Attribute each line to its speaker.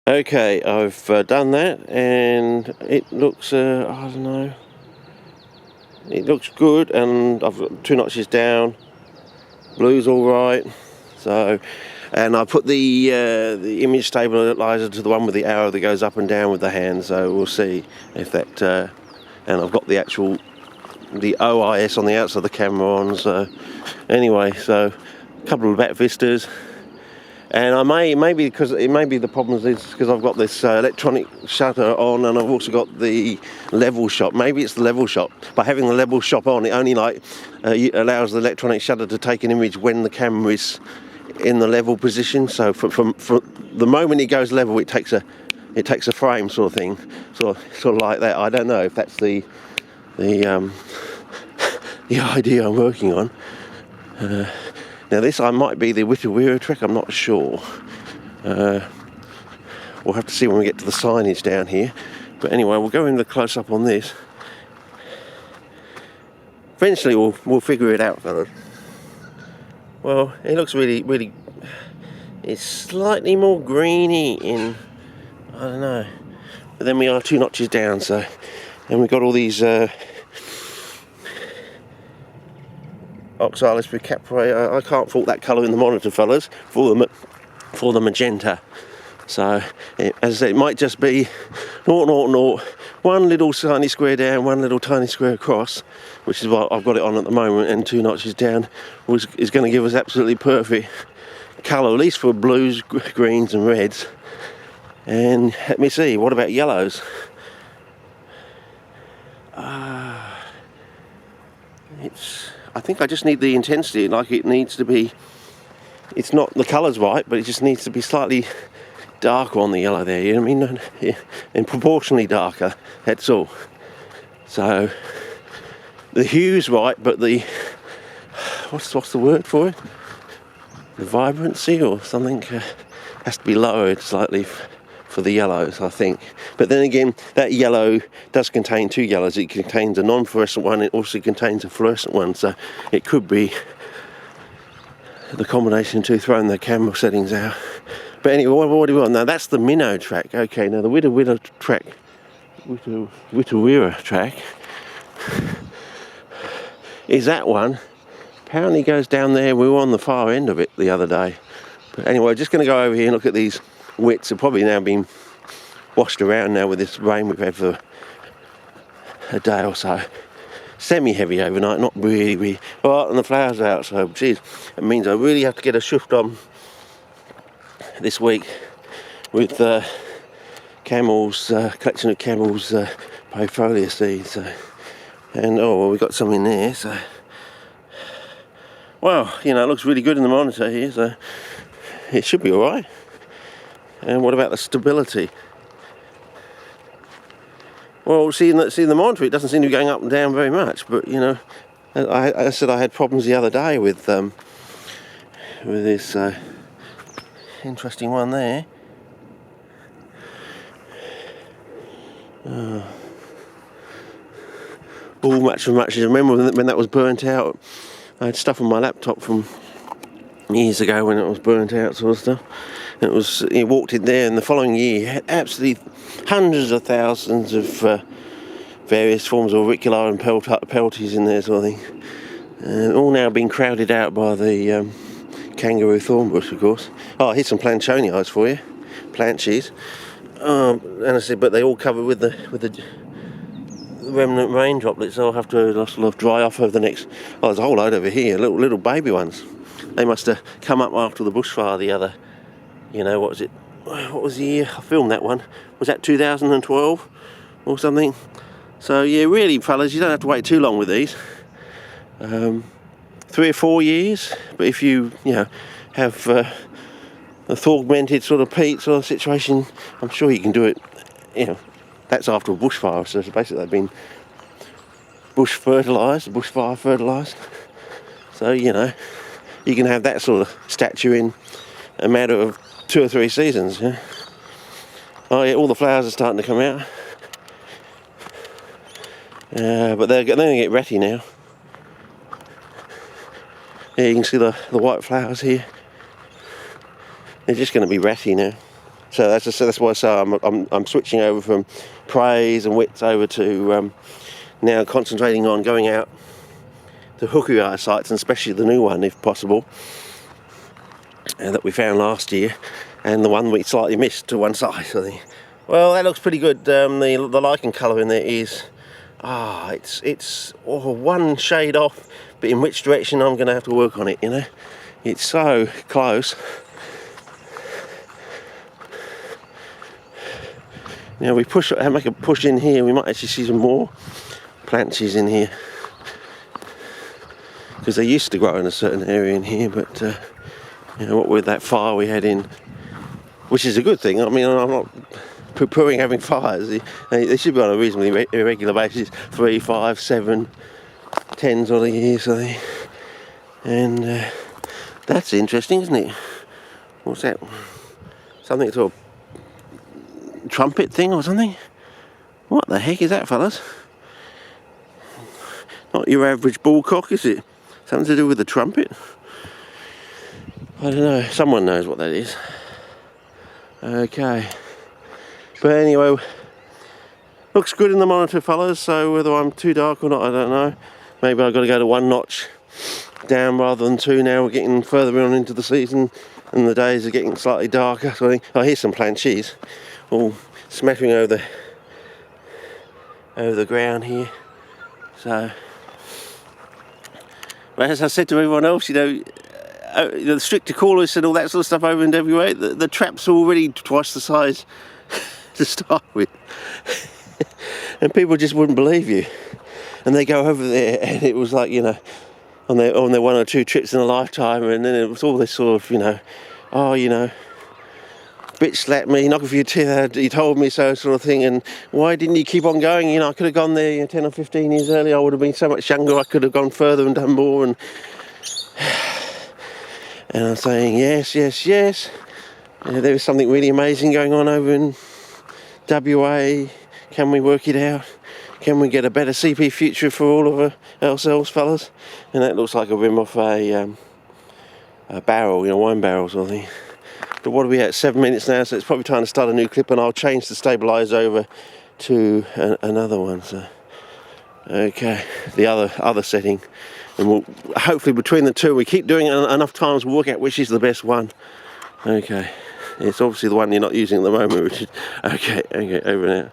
Speaker 1: Okay, I've done that, and it looks, I don't know, it looks good, and I've got 2 notches down, blue's alright, so, and I put the image stabilizer to the one with the arrow that goes up and down with the hand, so we'll see if that, and I've got the OIS on the outside of the camera on, so, anyway, so, a couple of back vistas. And I maybe the problem is because I've got this electronic shutter on, and I've also got the level shot. Maybe it's the level shot. By having the level shot on, it only allows the electronic shutter to take an image when the camera is in the level position. So from the moment it goes level, it takes a frame, sort of thing, sort of like that. I don't know if that's the the idea I'm working on. Now this might be the Witawira trick, I'm not sure. We'll have to see when we get to the signage down here. But anyway, we'll go in the close-up on this. Eventually we'll figure it out, fellas. Well, it looks really, it's slightly more greeny in, I don't know. But then we are 2 notches down, so, and we've got all these oxalis precapre. I can't fault that colour in the monitor, fellas, for the magenta. So, as I said, it might just be 0.00, one little tiny square down, one little tiny square across, which is what I've got it on at the moment, and 2 notches down is going to give us absolutely perfect colour, at least for blues, greens and reds. And let me see, what about yellows? I think I just need the intensity, like it needs to be, it's not, the colour's right, but it just needs to be slightly darker on the yellow there, you know what I mean? And proportionally darker, that's all. So, the hue's right, but the, what's the word for it? The vibrancy or something has to be lowered slightly for the yellows, I think. But then again, that yellow does contain 2 yellows. It contains a non-fluorescent one, it also contains a fluorescent one, so it could be the combination of 2, throwing the camera settings out. But anyway, what do we want? Now that's the minnow track. Okay, now the Witawira track is that one. Apparently goes down there. We were on the far end of it the other day. But anyway, just going to go over here and look at these wits. They've probably now been washed around now with this rain we've had for a day or so. Semi-heavy overnight, not really. Well, and the flowers are out, so geez, it means I really have to get a shift on this week with Camel's collection of Camel's Bifolia seeds. So, and oh well, we've got some in there. So, well, you know, it looks really good in the monitor here, so it should be all right. And what about the stability? Well, see in the monitor, it doesn't seem to be going up and down very much. But you know, I said I had problems the other day with this interesting one there. All matches. I remember when that was burnt out. I had stuff on my laptop from years ago when it was burnt out, sort of stuff. He walked in there, and the following year he had absolutely hundreds of thousands of various forms of auricular and pelties in there, sort of thing. All now being crowded out by the kangaroo thorn bush, of course. Oh, here's some planchonias for you, planches. And I said, but they all covered with the remnant rain droplets. So I'll have to dry off over the next. Oh, there's a whole load over here, little baby ones. They must have come up after the bushfire the other. You know, what was it? What was the year? I filmed that one. Was that 2012 or something? So yeah, really, fellas, you don't have to wait too long with these. 3 or 4 years. But if you have a augmented sort of peat sort of situation, I'm sure you can do it. You know, that's after a bushfire. So basically, they've been bushfire fertilised. So you know, you can have that sort of stature in a matter of 2 or 3 seasons. Yeah? Oh yeah, all the flowers are starting to come out. But they're going to get ratty now. Yeah, you can see the white flowers here. They're just going to be ratty now. So that's why I say I'm switching over from praise and width over to now concentrating on going out to hooky eye sites, and especially the new one if possible, that we found last year, and the one we slightly missed to one side. I think. Well, that looks pretty good. The lichen colour in there is, it's one shade off, but in which direction I'm going to have to work on it, you know. It's so close. Now we make a push in here, we might actually see some more planches in here, because they used to grow in a certain area in here, but you know, what with that fire we had in, which is a good thing. I mean, I'm not poo-pooing having fires. They should be on a reasonably irregular basis, 3, 5, 7, 10 sort of years, I think. And that's interesting, isn't it? What's that? Something sort of trumpet thing or something? What the heck is that, fellas? Not your average bullcock, is it? Something to do with the trumpet? I don't know. Someone knows what that is. Okay. But anyway, looks good in the monitor, fellas, so whether I'm too dark or not, I don't know. Maybe I've got to go to 1 notch down rather than 2 now. We're getting further on into the season and the days are getting slightly darker. So I think, oh, here's some planches all smattering over the ground here. So, but as I said to everyone else, you know, the stricter callers and all that sort of stuff over in WA, the traps are already twice the size to start with. And people just wouldn't believe you. And they go over there and it was like, you know, on their 1 or 2 trips in a lifetime, and then it was all this sort of, you know, oh, you know, bitch slapped me, knock off your teeth out, you told me so sort of thing, and why didn't you keep on going? You know, I could have gone there, you know, 10 or 15 years earlier, I would have been so much younger, I could have gone further and done more, and I'm saying, yes, yes, yes, there is something really amazing going on over in WA, can we work it out? Can we get a better CP future for all of ourselves, fellas? And that looks like a rim off a barrel, you know, wine barrel sort of thing. But what are we at? 7 minutes now, so it's probably time to start a new clip, and I'll change the stabilizer over to another one. So, okay, the other setting, and we'll hopefully between the two, we keep doing it enough times, we'll work out which is the best one. Okay, it's obviously the one you're not using at the moment, which is okay. Over now.